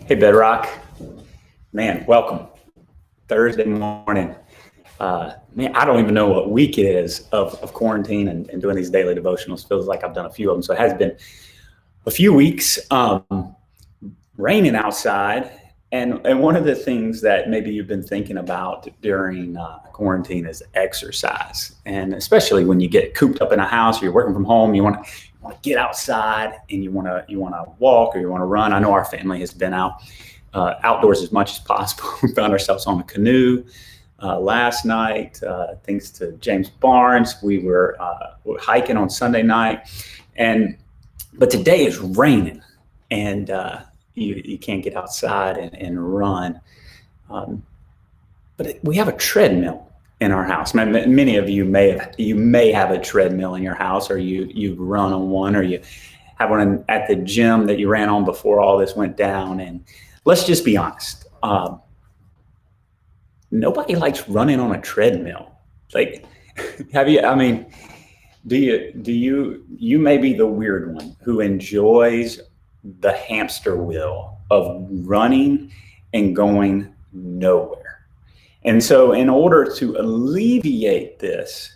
Hey, Bedrock. Man, welcome. Thursday morning. Man, I don't even know what week it is of quarantine and doing these daily devotionals. Feels like I've done a few of them. So it has been a few weeks, raining outside. And one of the thwant that maybe you've been thinking about during quarantine is exercise. And especially when you get cooped up in a house or you're working from home, you want to get outside and you want to walk or you want to run. I know our family has been outdoors as much as possible. We found ourselves on a canoe last night. Thanks to James Barnes, we were hiking on Sunday night, but today is raining, and you can't get outside and run. But we have a treadmill in our house. Many of you may have a treadmill in your house, or you run on one, or you have one at the gym that you ran on before all this went down. And let's just be honest. Nobody likes running on a treadmill. Like, have you? I mean, you may be the weird one who enjoys the hamster wheel of running and going nowhere. And so in order to alleviate this,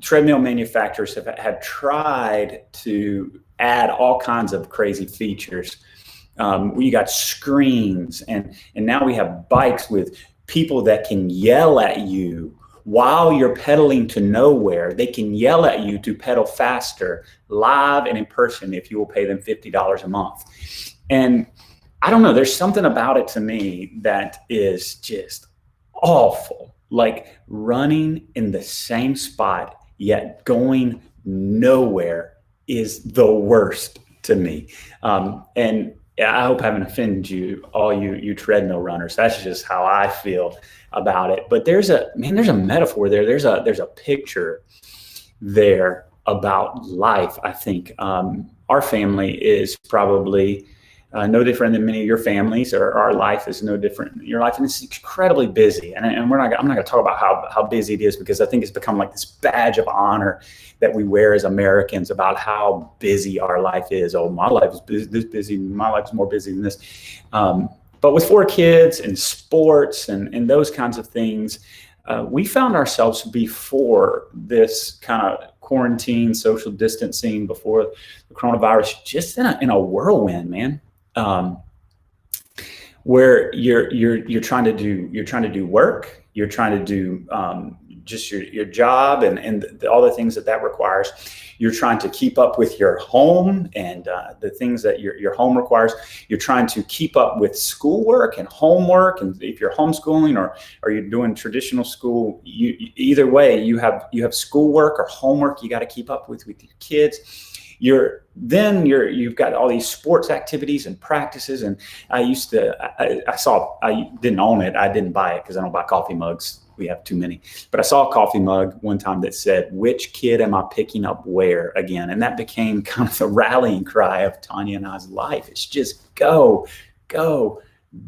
treadmill manufacturers have tried to add all kinds of crazy features. We got screens, and now we have bikes with people that can yell at you while you're pedaling to nowhere. They can yell at you to pedal faster, live and in person, if you will pay them $50 a month. And I don't know, there's something about it to me that is just awful. Like running in the same spot yet going nowhere is the worst to me. And I hope I haven't offended you, all you treadmill runners. That's just how I feel about it. But there's a metaphor there. There's a picture there about life. I think our family is probably no different than many of your families, or our life is no different than your life, and it's incredibly busy. And I'm not going to talk about how busy it is, because I think it's become like this badge of honor that we wear as Americans about how busy our life is. Oh, my life is this busy. My life is more busy than this. But with 4 kids and sports and those kinds of things, we found ourselves before this kind of quarantine, social distancing, before the coronavirus, just in a whirlwind, man. Where you're trying to do work, you're trying to do just your job and all the things that requires. You're trying to keep up with your home and the things that your home requires. You're trying to keep up with schoolwork and homework, and if you're homeschooling or you're doing traditional school, either way you have schoolwork or homework you got to keep up with your kids. You've got all these sports activities and practices. And I didn't own it. I didn't buy it because I don't buy coffee mugs. We have too many. But I saw a coffee mug one time that said, "Which kid am I picking up where?" again. And that became kind of the rallying cry of Tanya and I's life. It's just go, go,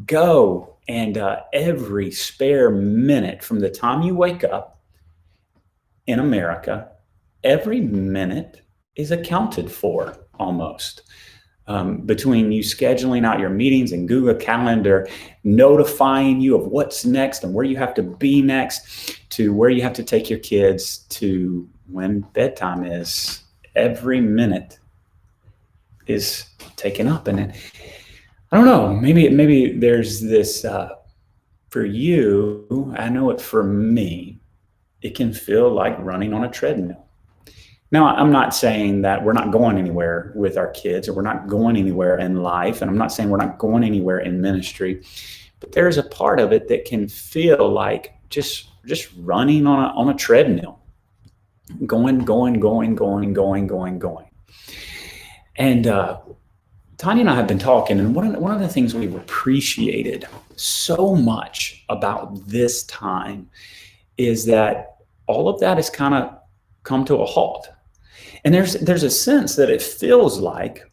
go. And every spare minute from the time you wake up in America, every minute is accounted for almost. Between you scheduling out your meetings and Google Calendar, notifying you of what's next and where you have to be next, to where you have to take your kids, to when bedtime is, every minute is taken up. And I don't know, maybe there's this, for you, I know it for me, it can feel like running on a treadmill. Now, I'm not saying that we're not going anywhere with our kids, or we're not going anywhere in life, and I'm not saying we're not going anywhere in ministry, but there's a part of it that can feel like just running on a treadmill, going. And Tanya and I have been talking, and one of the things we've appreciated so much about this time is that all of that has kind of come to a halt. And there's a sense that it feels like,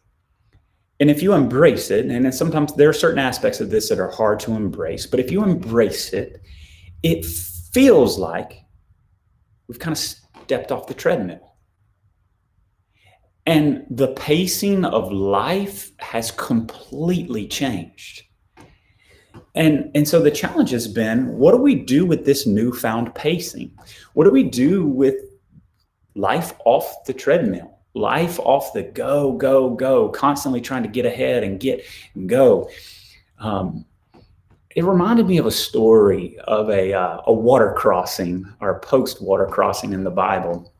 and if you embrace it, and then sometimes there are certain aspects of this that are hard to embrace, but if you embrace it, it feels like we've kind of stepped off the treadmill. And the pacing of life has completely changed. And so the challenge has been, what do we do with this newfound pacing? What do we do with life off the treadmill? Life off the go, go, go, constantly trying to get ahead and get and go. It reminded me of a story of a water crossing or post water crossing in the Bible,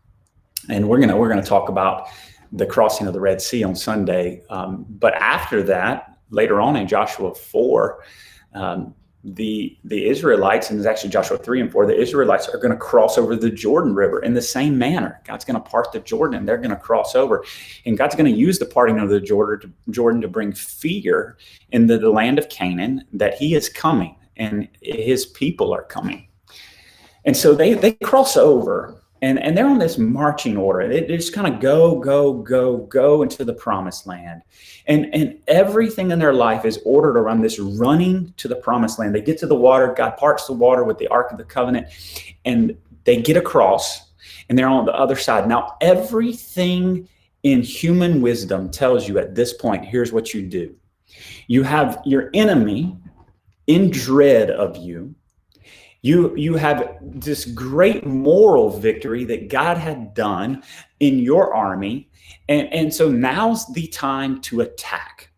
and we're gonna talk about the crossing of the Red Sea on Sunday. But after that, later on in Joshua 4, the Israelites, and it's actually Joshua 3 and 4, the Israelites are going to cross over the Jordan River in the same manner. God's going to part the Jordan, and they're going to cross over. And God's going to use the parting of the Jordan to bring fear into the land of Canaan that he is coming and his people are coming. And so they cross over. And they're on this marching order. They just kind of go, go, go, go into the promised land. And everything in their life is ordered around this running to the promised land. They get to the water. God parts the water with the Ark of the Covenant. And they get across. And they're on the other side. Now, everything in human wisdom tells you at this point, here's what you do. You have your enemy in dread of you. You have this great moral victory that God had done in your army. And so now's the time to attack.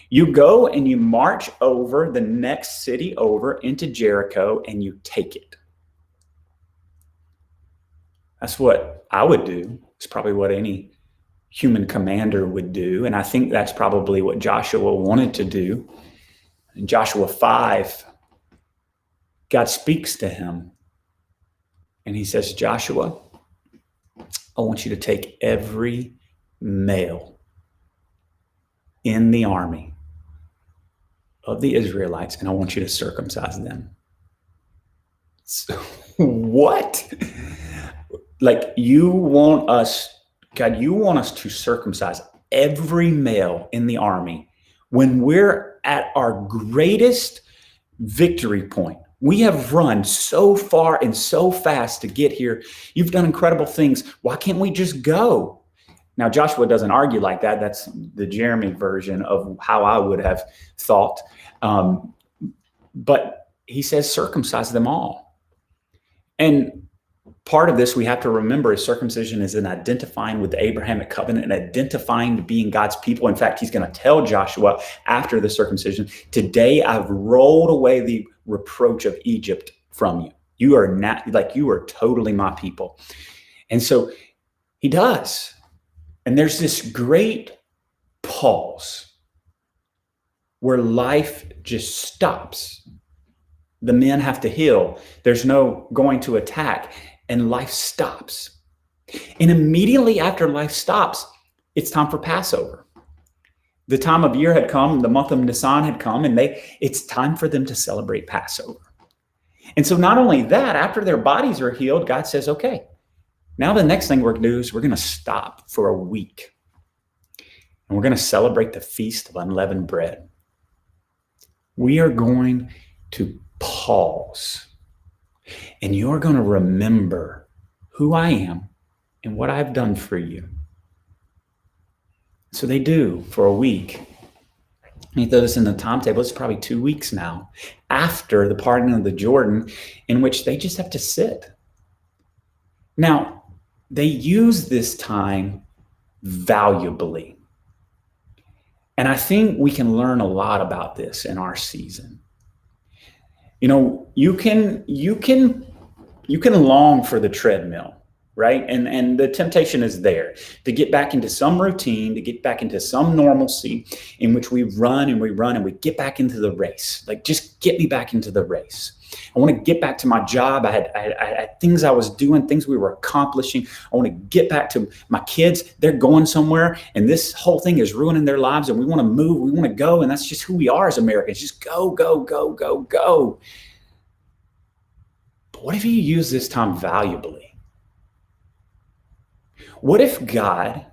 You go and you march over the next city over into Jericho and you take it. That's what I would do. It's probably what any human commander would do. And I think that's probably what Joshua wanted to do. In Joshua 5, God speaks to him and he says, Joshua, I want you to take every male in the army of the Israelites and I want you to circumcise them. So, what? Like, you want us, God, you want us to circumcise every male in the army when we're at our greatest victory point. We have run so far and so fast to get here. You've done incredible things. Why can't we just go? Now, Joshua doesn't argue like that. That's the Jeremy version of how I would have thought. But he says, circumcise them all. And part of this we have to remember is circumcision is an identifying with the Abrahamic covenant and identifying to being God's people. In fact, he's going to tell Joshua after the circumcision, today I've rolled away the reproach of Egypt from you. You are not, like, you are totally my people. And so he does. And there's this great pause where life just stops. The men have to heal. There's no going to attack. And life stops. And immediately after life stops, it's time for Passover. The time of year had come, the month of Nisan had come, and it's time for them to celebrate Passover. And so not only that, after their bodies are healed, God says, okay, now the next thing we're going to do is we're going to stop for a week. And we're going to celebrate the Feast of Unleavened Bread. We are going to pause. And you're going to remember who I am and what I've done for you. So they do for a week. And you throw this in the timetable, it's probably 2 weeks now after the parting of the Jordan, in which they just have to sit. Now, they use this time valuably. And I think we can learn a lot about this in our season. You know, you can long for the treadmill, right? And the temptation is there to get back into some routine, to get back into some normalcy in which we run and we get back into the race. Like, just get me back into the race. I want to get back to my job. I had things I was doing, things we were accomplishing. I want to get back to my kids. They're going somewhere, and this whole thing is ruining their lives, and we want to move. We want to go, and that's just who we are as Americans. Just go, go, go, go, go. But what if you use this time valuably? What if God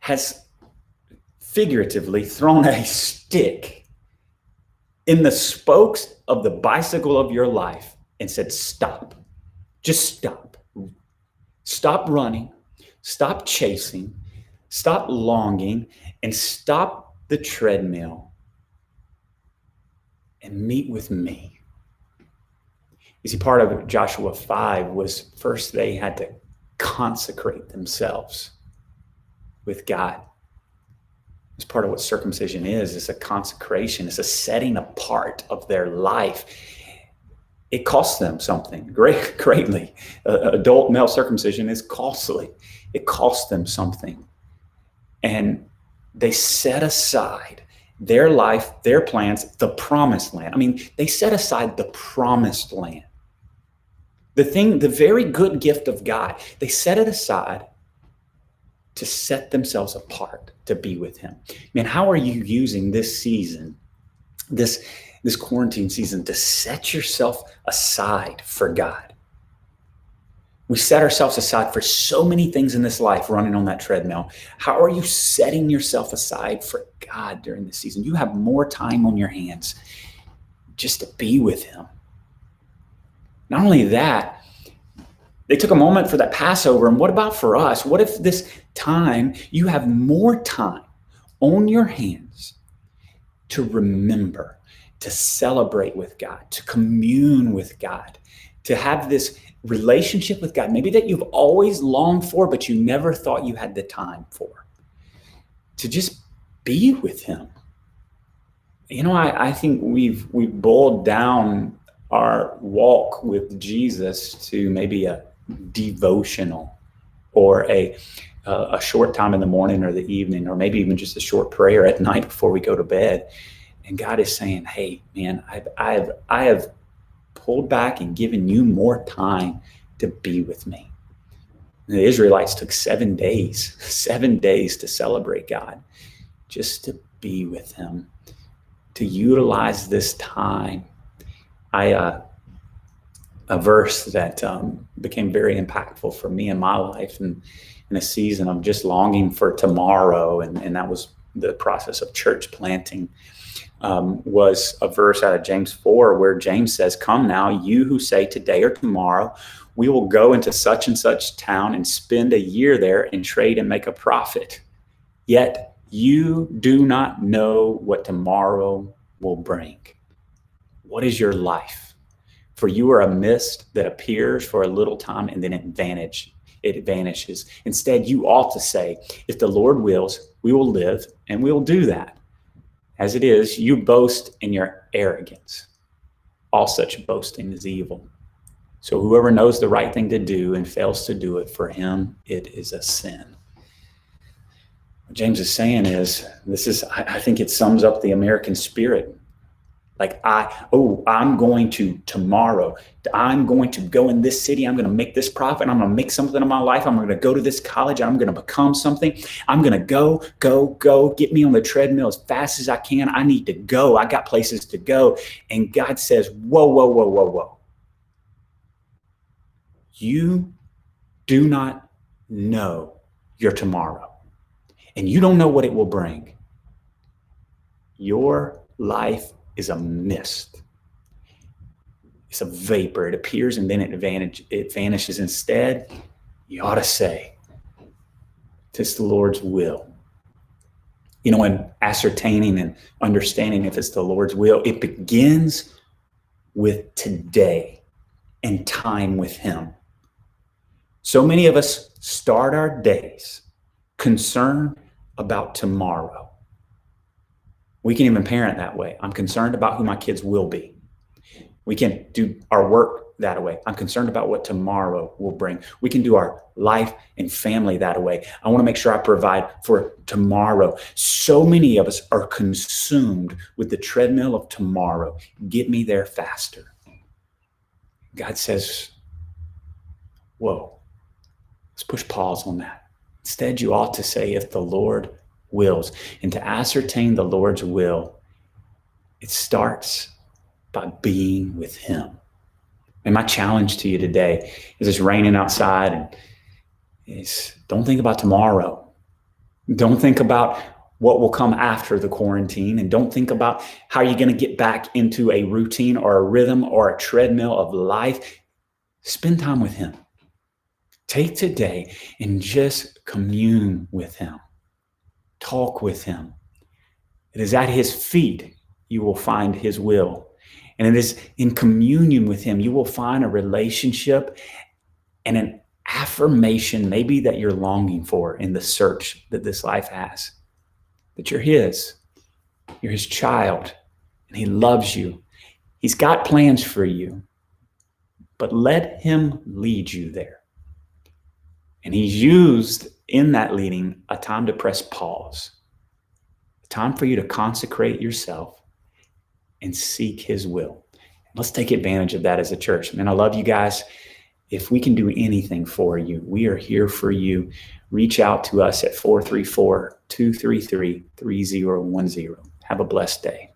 has figuratively thrown a stick in the spokes of the bicycle of your life and said, stop, just stop. Stop running, stop chasing, stop longing, and stop the treadmill and meet with me. You see, part of Joshua 5 was first they had to consecrate themselves with God. It's part of what circumcision is. It's a consecration. It's a setting apart of their life. It costs them something greatly. Adult male circumcision is costly. It costs them something. And they set aside their life, their plans, the promised land. I mean, they set aside the promised land. The very good gift of God, they set it aside to set themselves apart to be with him. Man, how are you using this season, this quarantine season, to set yourself aside for God? We set ourselves aside for so many things in this life running on that treadmill. How are you setting yourself aside for God during this season? You have more time on your hands just to be with him. Not only that, they took a moment for that Passover. And what about for us? What if this time you have more time on your hands to remember, to celebrate with God, to commune with God, to have this relationship with God, maybe that you've always longed for, but you never thought you had the time for, to just be with him? You know, I think we've boiled down our walk with Jesus to maybe a devotional or a short time in the morning or the evening, or maybe even just a short prayer at night before we go to bed. And God is saying, hey, man, I have pulled back and given you more time to be with me. And the Israelites took 7 days to celebrate God, just to be with him, to utilize this time. A verse that became very impactful for me in my life, and in a season of just longing for tomorrow, and that was the process of church planting, was a verse out of James 4, where James says, "Come now, you who say today or tomorrow, we will go into such and such town and spend a year there and trade and make a profit. Yet you do not know what tomorrow will bring." What is your life? For you are a mist that appears for a little time and then it vanishes. Instead, you ought to say, if the Lord wills, we will live and we will do that. As it is, you boast in your arrogance. All such boasting is evil. So whoever knows the right thing to do and fails to do it, for him it is a sin. What James is saying is, I think it sums up the American spirit. Like, I'm going to tomorrow, I'm going to go in this city, I'm going to make this profit, I'm going to make something of my life, I'm going to go to this college, I'm going to become something, I'm going to go, get me on the treadmill as fast as I can, I need to go, I got places to go. And God says, whoa. You do not know your tomorrow, and you don't know what it will bring. Your life is a mist. It's a vapor. It appears and then it vanishes. Instead, you ought to say, it's the Lord's will. You know, in ascertaining and understanding if it's the Lord's will, it begins with today and time with him. So many of us start our days concerned about tomorrow. We can even parent that way. I'm concerned about who my kids will be. We can do our work that way. I'm concerned about what tomorrow will bring. We can do our life and family that way. I want to make sure I provide for tomorrow. So many of us are consumed with the treadmill of tomorrow. Get me there faster. God says, whoa, let's push pause on that. Instead, you ought to say, if the Lord wills. And to ascertain the Lord's will, it starts by being with him. And my challenge to you today is, it's raining outside, and don't think about tomorrow. Don't think about what will come after the quarantine, and don't think about how you're going to get back into a routine or a rhythm or a treadmill of life. Spend time with him. Take today and just commune with him. Talk with him. It is at his feet you will find his will. And it is in communion with him, you will find a relationship and an affirmation maybe that you're longing for in the search that this life has. That you're his child, and he loves you. He's got plans for you, but let him lead you there. And he's used in that leading a time to press pause, a time for you to consecrate yourself and seek his will. Let's take advantage of that as a church. Man, I love you guys. If we can do anything for you, we are here for you. Reach out to us at 434-233-3010. Have a blessed day.